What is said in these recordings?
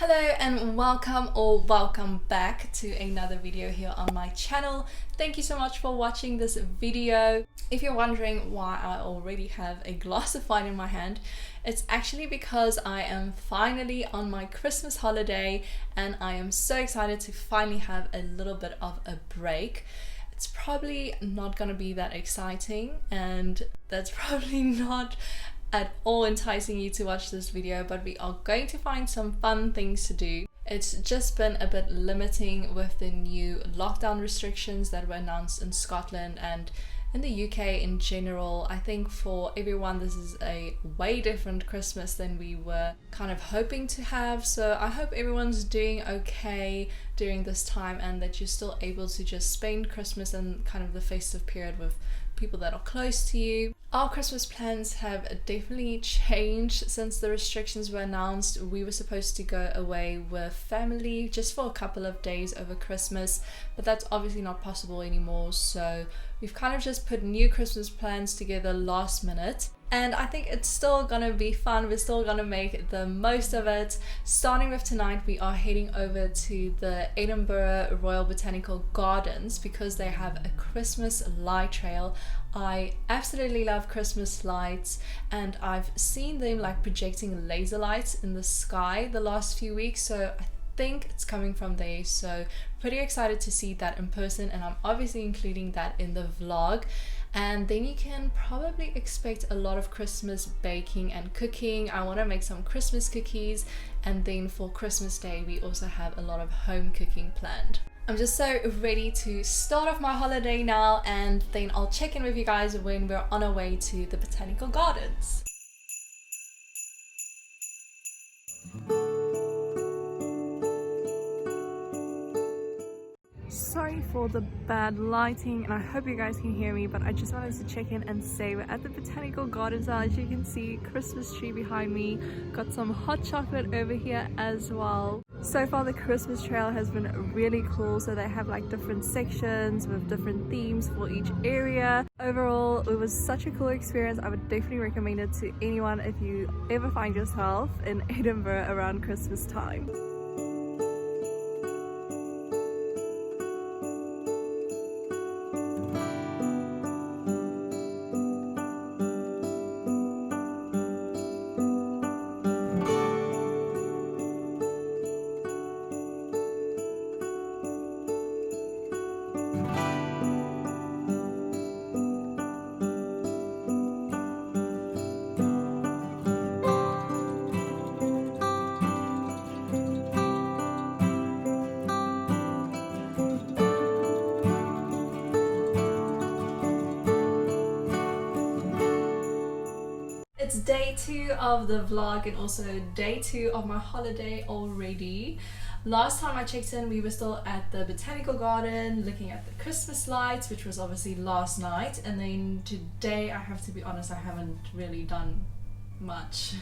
Hello and welcome back to another video here on my channel. Thank you so much for watching this video. If you're wondering why I already have a glass of wine in my hand, it's actually because I am finally on my Christmas holiday and I am so excited to finally have a little bit of a break. It's probably not gonna be that exciting and that's probably not at all enticing you to watch this video, but we are going to find some fun things to do. It's just been a bit limiting with the new lockdown restrictions that were announced in Scotland and in the UK in general. I think for everyone this is a way different Christmas than we were kind of hoping to have, so I hope everyone's doing okay during this time and that you're still able to just spend Christmas and kind of the festive period with people that are close to you. Our Christmas plans have definitely changed since the restrictions were announced. We were supposed to go away with family just for a couple of days over Christmas, but that's obviously not possible anymore, so we've kind of just put new Christmas plans together last minute. And I think it's still gonna be fun. We're still gonna make the most of it. Starting with tonight, we are heading over to the Edinburgh Royal Botanical Gardens because they have a Christmas light trail. I absolutely love Christmas lights and I've seen them like projecting laser lights in the sky the last few weeks, so I think it's coming from there, so pretty excited to see that in person, and I'm obviously including that in the vlog. And then you can probably expect a lot of Christmas baking and cooking. I want to make some Christmas cookies, and then for Christmas Day we also have a lot of home cooking planned. I'm just so ready to start off my holiday now, and then I'll check in with you guys when we're on our way to the Botanical Gardens. Sorry for the bad lighting and I hope you guys can hear me, but I just wanted to check in and say we're at the Botanical Gardens now. As you can see, Christmas tree behind me, got some hot chocolate over here as well. So far the Christmas trail has been really cool, so they have like different sections with different themes for each area. Overall it was such a cool experience. I would definitely recommend it to anyone if you ever find yourself in Edinburgh around Christmas time. It's day 2 of the vlog and also day 2 of my holiday already. Last time I checked in we were still at the Botanical Garden looking at the Christmas lights, which was obviously last night, and then today I have to be honest, I haven't really done much.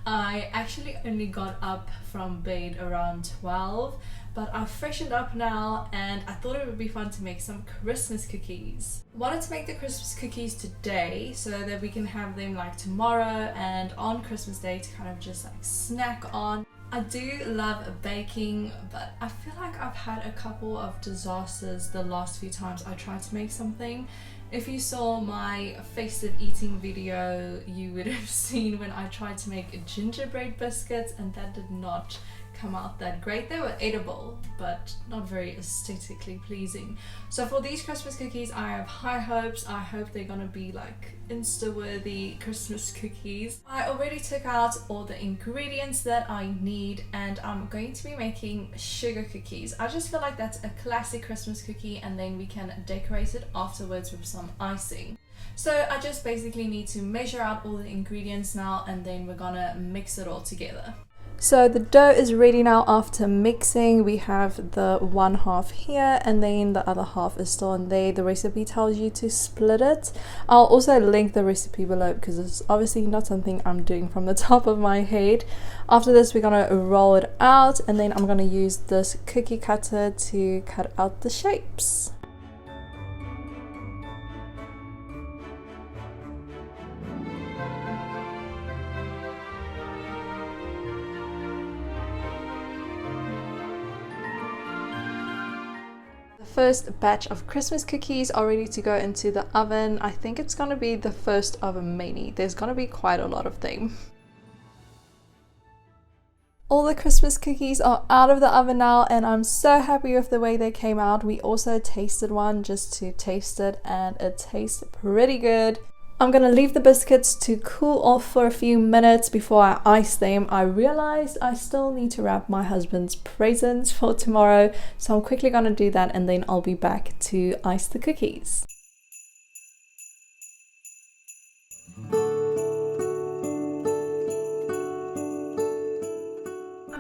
I actually only got up from bed around 12, but I've freshened up now and I thought it would be fun to make some Christmas cookies. Wanted to make the Christmas cookies today so that we can have them like tomorrow and on Christmas Day to kind of just like snack on. I do love baking, but I feel like I've had a couple of disasters the last few times I tried to make something. If you saw my festive eating video, you would have seen when I tried to make gingerbread biscuits and that did not come out that great. They were edible, but not very aesthetically pleasing. So for these Christmas cookies, I have high hopes. I hope they're gonna be like Insta-worthy Christmas cookies. I already took out all the ingredients that I need and I'm going to be making sugar cookies. I just feel like that's a classic Christmas cookie and then we can decorate it afterwards with some icing. So I just basically need to measure out all the ingredients now and then we're gonna mix it all together. So the dough is ready now after mixing. We have the one half here and then the other half is still in there. The recipe tells you to split it. I'll also link the recipe below because it's obviously not something I'm doing from the top of my head. After this we're gonna roll it out and then I'm gonna use this cookie cutter to cut out the shapes. First batch of Christmas cookies are ready to go into the oven. I think it's gonna be the first of many. There's gonna be quite a lot of them. All the Christmas cookies are out of the oven now, and I'm so happy with the way they came out. We also tasted one just to taste it, and it tastes pretty good. I'm gonna leave the biscuits to cool off for a few minutes before I ice them. I realized I still need to wrap my husband's presents for tomorrow, so I'm quickly gonna do that and then I'll be back to ice the cookies.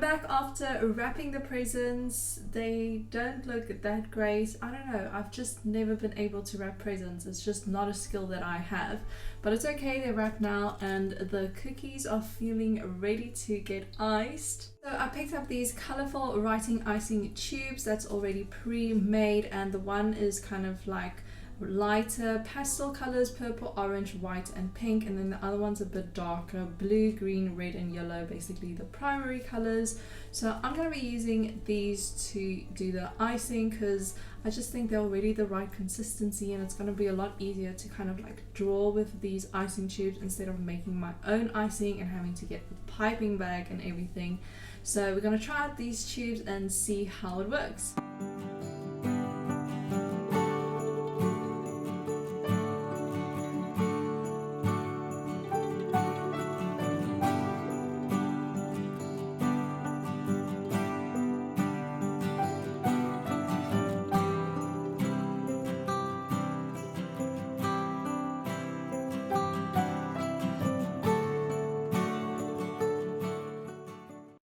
Back after wrapping the presents. They don't look that great. I don't know, I've just never been able to wrap presents. It's just not a skill that I have, but it's okay, they're wrapped now and the cookies are feeling ready to get iced. So I picked up these colorful writing icing tubes that's already pre-made, and the one is kind of like lighter pastel colors, purple, orange, white and pink, and then the other one's a bit darker, blue, green, red and yellow, basically the primary colors. So I'm going to be using these to do the icing because I just think they're already the right consistency, and it's going to be a lot easier to kind of like draw with these icing tubes instead of making my own icing and having to get the piping bag and everything. So we're going to try out these tubes and see how it works.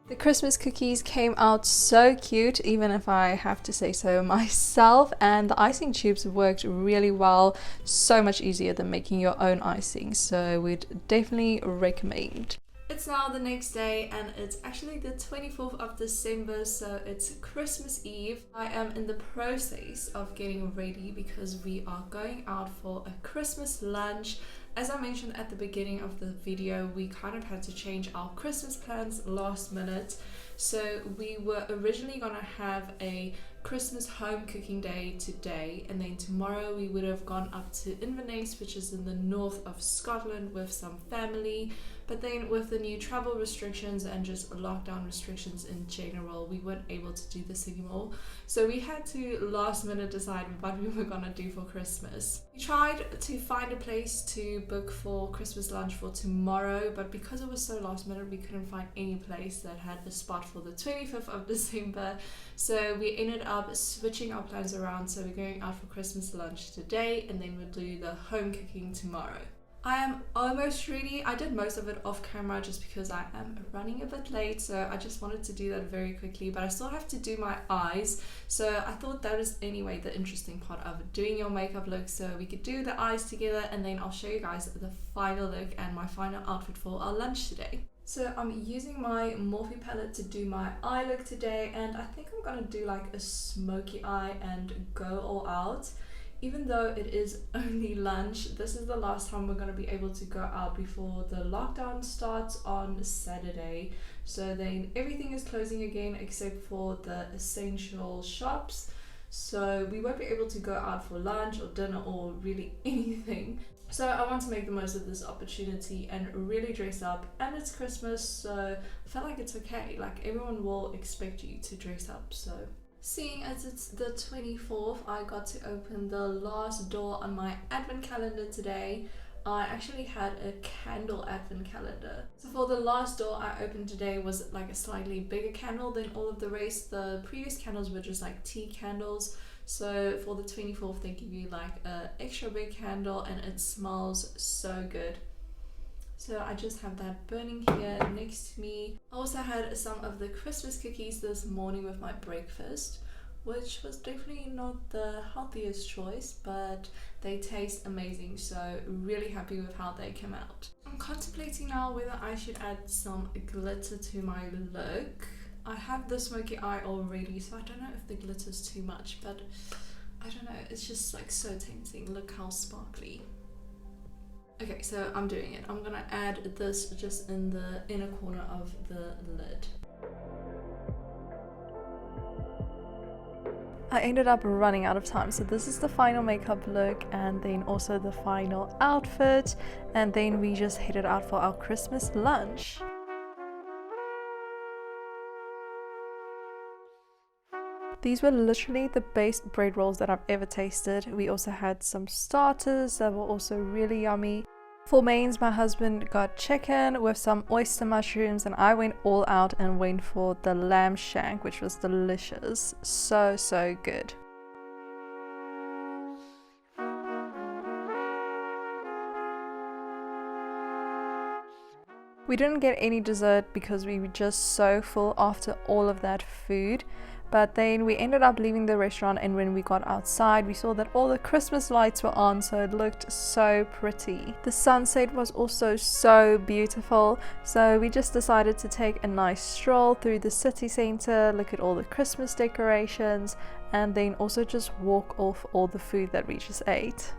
The Christmas cookies came out so cute, even if I have to say so myself, and the icing tubes worked really well, so much easier than making your own icing, so we'd definitely recommend. It's now the next day and it's actually the 24th of December, so it's Christmas Eve. I am in the process of getting ready because we are going out for a Christmas lunch. As I mentioned at the beginning of the video, we kind of had to change our Christmas plans last minute. So we were originally going to have a Christmas home cooking day today, and then tomorrow we would have gone up to Inverness, which is in the north of Scotland, with some family. But then with the new travel restrictions and just lockdown restrictions in general, we weren't able to do this anymore. So we had to last minute decide what we were gonna do for Christmas. We tried to find a place to book for Christmas lunch for tomorrow, but because it was so last minute, we couldn't find any place that had a spot for the 25th of December. So we ended up switching our plans around. So we're going out for Christmas lunch today, and then we'll do the home cooking tomorrow. I am almost ready. I did most of it off camera just because I am running a bit late, so I just wanted to do that very quickly, but I still have to do my eyes, so I thought that is anyway the interesting part of doing your makeup look. So we could do the eyes together and then I'll show you guys the final look and my final outfit for our lunch today. So I'm using my Morphe palette to do my eye look today, and I think I'm gonna do like a smoky eye and go all out. Even though it is only lunch, this is the last time we're going to be able to go out before the lockdown starts on Saturday. So then everything is closing again except for the essential shops. So we won't be able to go out for lunch or dinner or really anything. So I want to make the most of this opportunity and really dress up. And it's Christmas, so I felt like it's okay. Like everyone will expect you to dress up, so. Seeing as it's the 24th, I got to open the last door on my advent calendar today. I actually had a candle advent calendar. So for the last door I opened today was like a slightly bigger candle than all of the rest. The previous candles were just like tea candles. So for the 24th they give you like an extra big candle and it smells so good. So I just have that burning here next to me. I also had some of the Christmas cookies this morning with my breakfast, which was definitely not the healthiest choice, but they taste amazing, so really happy with how they came out. I'm contemplating now whether I should add some glitter to my look. I have the smoky eye already, so I don't know if the glitter's too much, but I don't know, it's just like so tempting. Look how sparkly. Okay, so I'm doing it. I'm gonna add this just in the inner corner of the lid. I ended up running out of time, so this is the final makeup look and then also the final outfit, and then we just headed out for our Christmas lunch. These were literally the best bread rolls that I've ever tasted. We also had some starters that were also really yummy. For mains, my husband got chicken with some oyster mushrooms, and I went all out and went for the lamb shank, which was delicious. So good. We didn't get any dessert because we were just so full after all of that food. But then we ended up leaving the restaurant, and when we got outside we saw that all the Christmas lights were on, so it looked so pretty. The sunset was also so beautiful, so we just decided to take a nice stroll through the city center, look at all the Christmas decorations, and then also just walk off all the food that we just ate.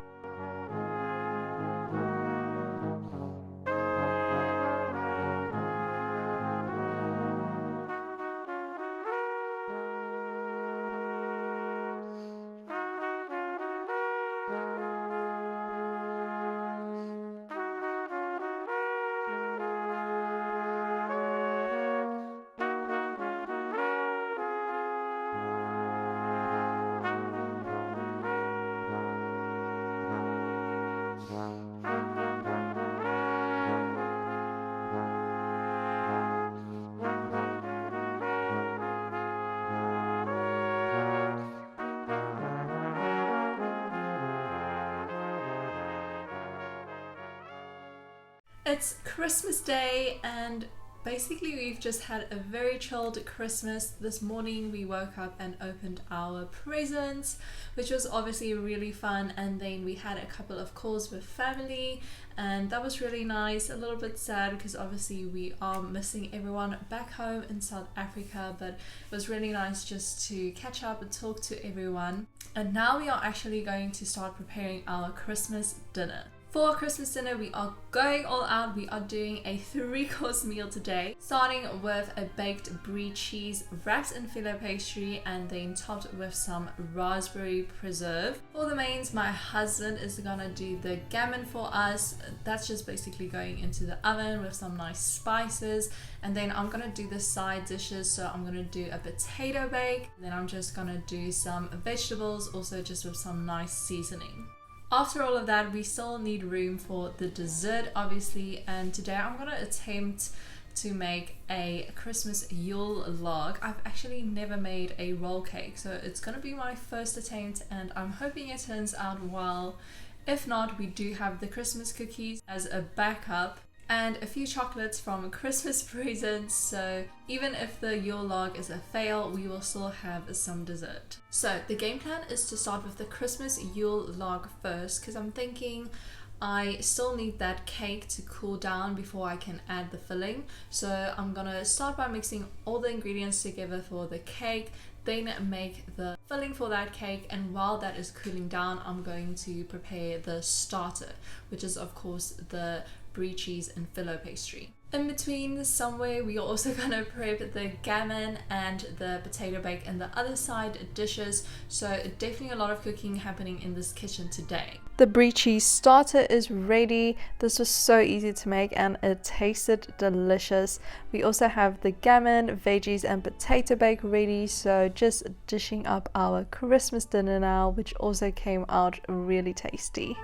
It's Christmas Day, and basically we've just had a very chilled Christmas. This morning we woke up and opened our presents, which was obviously really fun, and then we had a couple of calls with family, and that was really nice. A little bit sad because obviously we are missing everyone back home in South Africa, but it was really nice just to catch up and talk to everyone. And now we are actually going to start preparing our Christmas dinner. For Christmas dinner, we are going all out. We are doing a 3-course meal today, starting with a baked brie cheese wrapped in filo pastry and then topped with some raspberry preserve. For the mains, my husband is gonna do the gammon for us. That's just basically going into the oven with some nice spices, and then I'm gonna do the side dishes. So I'm gonna do a potato bake, then I'm just gonna do some vegetables, also just with some nice seasoning. After all of that, we still need room for the dessert, obviously, and today I'm gonna attempt to make a Christmas Yule log. I've actually never made a roll cake, so it's gonna be my first attempt, and I'm hoping it turns out well. If not, we do have the Christmas cookies as a backup and a few chocolates from Christmas presents, so even if the Yule log is a fail, we will still have some dessert. So the game plan is to start with the Christmas Yule log first, because I'm thinking I still need that cake to cool down before I can add the filling. So I'm gonna start by mixing all the ingredients together for the cake, then make the filling for that cake, and while that is cooling down, I'm going to prepare the starter, which is of course the brie cheese and filo pastry. In between somewhere, we are also gonna prep the gammon and the potato bake and the other side dishes, so definitely a lot of cooking happening in this kitchen today. The brie cheese starter is ready. This was so easy to make and it tasted delicious. We also have the gammon, veggies and potato bake ready, so just dishing up our Christmas dinner now, which also came out really tasty.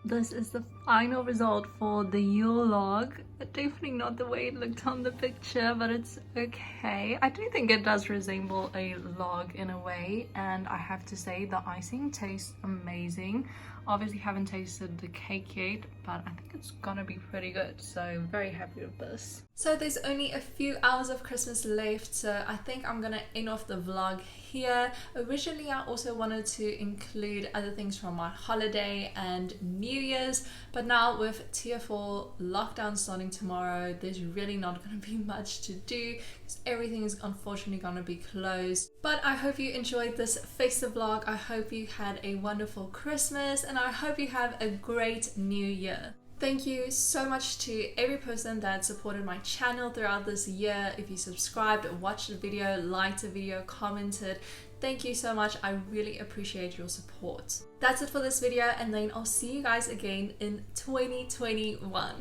This is the final result for the Yule log. Definitely not the way it looked on the picture, but it's okay. I do think it does resemble a log in a way, and I have to say the icing tastes amazing. Obviously haven't tasted the cake yet, but I think it's gonna be pretty good, so very happy with this. So there's only a few hours of Christmas left, so I think I'm gonna end off the vlog here. Originally I also wanted to include other things from my holiday and New Year's, but now with tier 4 lockdown starting tomorrow, there's really not going to be much to do because everything is unfortunately going to be closed. But I hope you enjoyed this festive vlog. I hope you had a wonderful Christmas, and I hope you have a great new year. Thank you so much to every person that supported my channel throughout this year. If you subscribed, watched the video, liked the video, commented, thank you so much. I really appreciate your support. That's it for this video, and then I'll see you guys again in 2021.